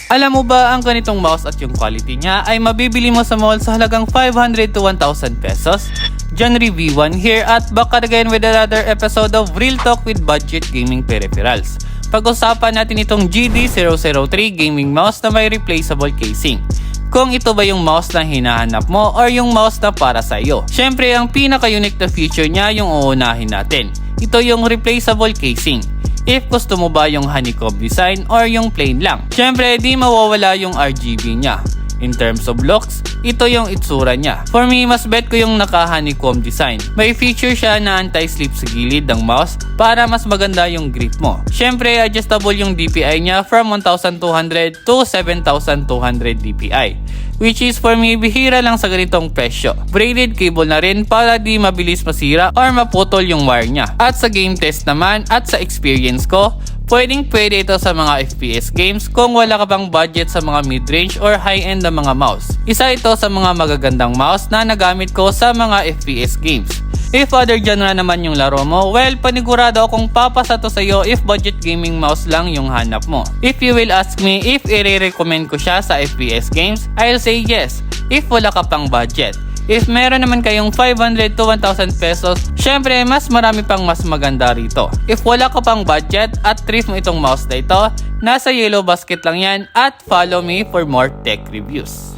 Alam mo ba ang ganitong mouse at yung quality niya ay mabibili mo sa mall sa halagang 500 to 1,000 pesos? John Review 1 here at back again with another episode of Real Talk with Budget Gaming Peripherals. Pag-usapan natin itong GD003 gaming mouse na may replaceable casing. Kung ito ba yung mouse na hinahanap mo or yung mouse na para sa iyo. Syempre ang pinaka-unique na feature niya yung uunahin natin. Ito yung replaceable casing. If gusto mo ba yung honeycomb design or yung plain lang. Syempre di mawawala yung RGB niya. In terms of looks, ito yung itsura niya. For me, mas bet ko yung naka-honeycomb design. May feature siya na anti-slip sa gilid ng mouse para mas maganda yung grip mo. Syempre, adjustable yung DPI niya from 1,200 to 7,200 DPI. Which is for me, bihira lang sa ganitong presyo. Braided cable na rin para di mabilis masira or maputol yung wire niya. At sa game test naman at sa experience ko, pwede ito sa mga FPS games kung wala ka pang budget sa mga mid-range or high-end na mga mouse. Isa ito sa mga magagandang mouse na nagamit ko sa mga FPS games. If other genre naman yung laro mo, well, panigurado akong papasa to sa'yo if budget gaming mouse lang yung hanap mo. If you will ask me if i-recommend ko siya sa FPS games, I'll say yes, if wala ka pang budget. If meron naman kayong 500 to 1,000 pesos, syempre mas marami pang mas maganda rito. If wala ka pang budget at thrift mo itong mouse na ito, nasa yellow basket lang yan at follow me for more tech reviews.